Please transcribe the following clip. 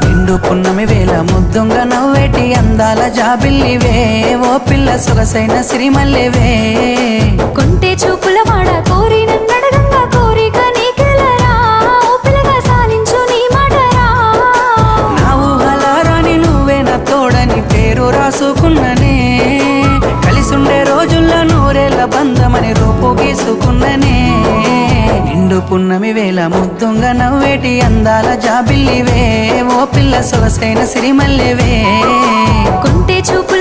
నిండు పున్నమి వేళ ముద్దుంగ నవ్వేటి అందాల జాబిల్లివే ఓ పిల్ల సొగసైన సిరిమల్లెవే కొంటే చూపుల వాడ కోరి నన్నడగంగా కోరిక నీకెలరా ఓ పిల్లగా సాలించు నీ మాటరా నా ఊహలారాని నువ్వే నా తోడని పేరు రాసుకున్ననే కలిసుండే రోజుల్లో నూరేళ్ల బంధమని రూపు గీసుకున్ననే నిండు పున్నమి వేళ ముద్దుంగ నవ్వేటి అందాల జాబిల్లివే ఓ పిల్ల సొగసైన సిరిమల్లెవే కొంటే చూపు